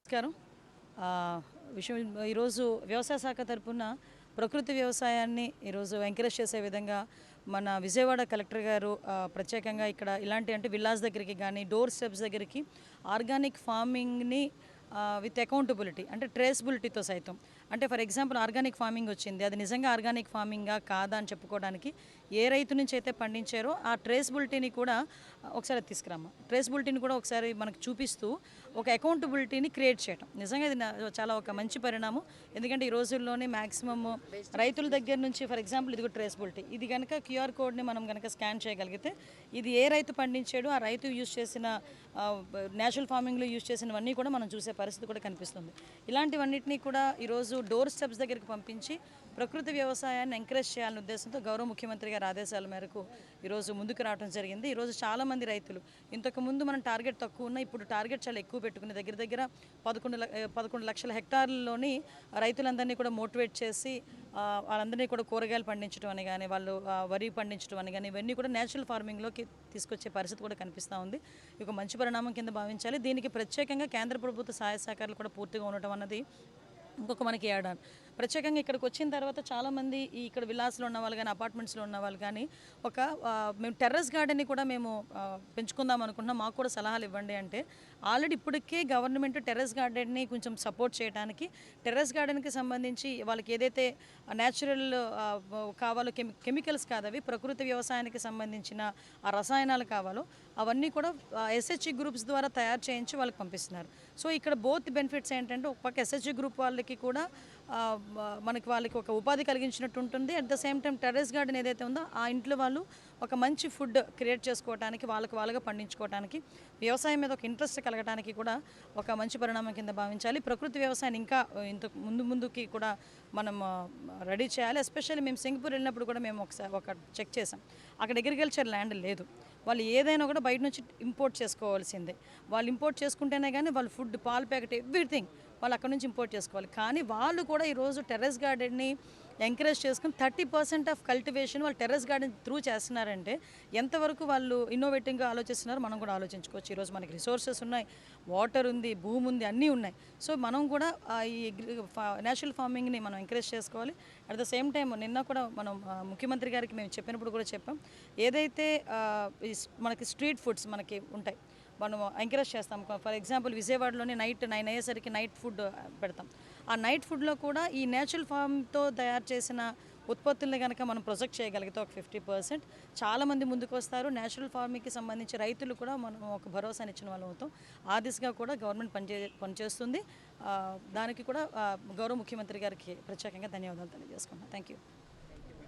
నమస్కారం. విషయం ఈరోజు వ్యవసాయ శాఖ తరపున ప్రకృతి వ్యవసాయాన్ని ఈరోజు ఎంకరేజ్ చేసే విధంగా మన విజయవాడ కలెక్టర్ గారు ప్రత్యేకంగా ఇక్కడ ఇలాంటి అంటే విల్లాస్ దగ్గరికి కానీ డోర్ స్టెప్స్ దగ్గరికి ఆర్గానిక్ ఫార్మింగ్ని విత్ అకౌంటబిలిటీ అంటే ట్రేసబిలిటీతో సైతం అంటే ఫర్ ఎగ్జాంపుల్ ఆర్గానిక్ ఫార్మింగ్ వచ్చింది, అది నిజంగా ఆర్గానిక్ ఫార్మింగా కాదా అని చెప్పుకోవడానికి ఏ రైతు నుంచి అయితే పండించారో ఆ ట్రేసబిలిటీని కూడా ఒకసారి తీసుకురామ్మా. ట్రేసబిలిటీని కూడా ఒకసారి మనకు చూపిస్తూ ఒక అకౌంటబిలిటీని క్రియేట్ చేయడం నిజంగా ఇది చాలా ఒక మంచి పరిణామం. ఎందుకంటే ఈ రోజుల్లోనే మ్యాక్సిమమ్ రైతుల దగ్గర నుంచి ఫర్ ఎగ్జాంపుల్ ఇది కూడా ట్రేసబిలిటీ, ఇది కనుక క్యూఆర్ కోడ్ని మనం కనుక స్కాన్ చేయగలిగితే ఇది ఏ రైతు పండించాడో ఆ రైతు యూజ్ చేసిన నేచురల్ ఫార్మింగ్లో యూజ్ చేసినవన్నీ కూడా మనం చూసే పరిస్థితి కూడా కనిపిస్తుంది. ఇలాంటివన్నింటినీ కూడా ఈరోజు డోర్ స్టెప్స్ దగ్గరికి పంపించి ప్రకృతి వ్యవసాయాన్ని ఎంకరేజ్ చేయాలనే ఉద్దేశంతో గౌరవ ముఖ్యమంత్రి గారి ఆదేశాల మేరకు ఈరోజు ముందుకు రావడం జరిగింది. ఈరోజు చాలామంది రైతులు ఇంతకుముందు మనం టార్గెట్ తక్కువ ఉన్న ఇప్పుడు టార్గెట్ చాలా ఎక్కువ పెట్టుకుని దగ్గర దగ్గర 11 లక్షల హెక్టార్లలోని రైతులందరినీ కూడా మోటివేట్ చేసి వాళ్ళందరినీ కూడా కూరగాయలు పండించడం అని కానీ వాళ్ళు వరి పండించడం అని కానీ ఇవన్నీ కూడా నేచురల్ ఫార్మింగ్లోకి తీసుకొచ్చే పరిస్థితి కూడా కనిపిస్తూ ఉంది. ఒక మంచి పరిణామం కింద భావించాలి. దీనికి ప్రత్యేకంగా కేంద్ర ప్రభుత్వ సహాయ సహకారాలు కూడా పూర్తిగా ఉండటం అన్నది ఇంకొక మనకి ఏడాది ప్రత్యేకంగా ఇక్కడికి వచ్చిన తర్వాత చాలామంది ఈ ఇక్కడ విల్లాస్లో ఉన్న వాళ్ళు కానీ అపార్ట్మెంట్స్లో ఉన్న వాళ్ళు కానీ మేము టెర్రస్ గార్డెన్ని కూడా మేము పెంచుకుందాం అనుకుంటున్నాం, మాకు కూడా సలహాలు ఇవ్వండి అంటే ఆల్రెడీ ఇప్పటికే గవర్నమెంట్ టెర్రస్ గార్డెన్ని కొంచెం సపోర్ట్ చేయడానికి టెర్రస్ గార్డెన్కి సంబంధించి వాళ్ళకి ఏదైతే న్యాచురల్ కావాలో కెమికల్స్ కాదవి ప్రకృతి వ్యవసాయానికి సంబంధించిన ఆ రసాయనాలు కావాలో అవన్నీ కూడా ఎస్హెచ్జి గ్రూప్స్ ద్వారా తయారు చేయించి వాళ్ళకి పంపిస్తున్నారు. సో ఇక్కడ బోత్ బెనిఫిట్స్ ఏంటంటే ఒక పక్క ఎస్హెచ్జి గ్రూప్ వాళ్ళకి కూడా వాళ్ళకి ఒక ఉపాధి కలిగించినట్టు ఉంటుంది. At the same time terrace garden ఏదైతే ఉందో ఆ ఇంట్లో వాళ్ళు ఒక మంచి ఫుడ్ క్రియేట్ చేసుకోవడానికి వాళ్ళగా పండించుకోవడానికి వ్యవసాయం మీద ఒక ఇంట్రెస్ట్ కలగడానికి కూడా ఒక మంచి పరిణామం కింద భావించాలి. ప్రకృతి వ్యవసాయాన్ని ఇంకా ముందుకి కూడా మనం రెడీ చేయాలి. ఎస్పెషల్లీ మేము సింగపూర్ వెళ్ళినప్పుడు కూడా మేము ఒక చెక్ చేసాం. అక్కడ అగ్రికల్చర్ ల్యాండ్ లేదు, వాళ్ళు ఏదైనా కూడా బయట నుంచి ఇంపోర్ట్ చేసుకోవాల్సిందే. వాళ్ళు ఇంపోర్ట్ చేసుకుంటేనే కానీ వాళ్ళు ఫుడ్ పాలు ప్యాకెట్ ఎవ్రీథింగ్ వాళ్ళు అక్కడ నుంచి ఇంపోర్ట్ చేసుకోవాలి. కానీ వాళ్ళు కూడా ఈరోజు టెర్రస్ గార్డెన్ని ఎంకరేజ్ చేసుకుని 30% ఆఫ్ కల్టివేషన్ వాళ్ళు టెర్రస్ గార్డెన్ త్రూ చేస్తున్నారంటే ఎంతవరకు వాళ్ళు ఇన్నోవేటివ్గా ఆలోచిస్తున్నారో మనం కూడా ఆలోచించుకోవచ్చు. ఈరోజు మనకి రిసోర్సెస్ ఉన్నాయి, వాటర్ ఉంది, భూమి ఉంది, అన్నీ ఉన్నాయి. సో మనం కూడా ఈ నేచురల్ ఫార్మింగ్ని మనం ఎంకరేజ్ చేసుకోవాలి. అట్ ద సేమ్ టైం నిన్న కూడా మనం ముఖ్యమంత్రి గారికి మేము చెప్పినప్పుడు కూడా చెప్పాం, ఏదైతే మనకి స్ట్రీట్ ఫుడ్స్ మనకి ఉంటాయి మనం ఎంకరేజ్ చేస్తాం. ఫర్ ఎగ్జాంపుల్ విజయవాడలోనే నైట్ 9 అయ్యేసరికి నైట్ ఫుడ్ పెడతాం. ఆ నైట్ ఫుడ్లో కూడా ఈ నేచురల్ ఫార్మ్తో తయారు చేసిన ఉత్పత్తుల్ని కనుక మనం ప్రొజెక్ట్ చేయగలిగితే ఒక 50% చాలామంది ముందుకు వస్తారు. నేచురల్ ఫార్మింగ్కి సంబంధించి రైతులు కూడా మనం ఒక భరోసాని ఇచ్చిన వాళ్ళం అవుతాం. ఆ దిశగా కూడా గవర్నమెంట్ పనిచేస్తుంది. దానికి కూడా గౌరవ ముఖ్యమంత్రి గారికి ప్రత్యేకంగా ధన్యవాదాలు తెలియజేసుకుంటున్నాను. Thank you.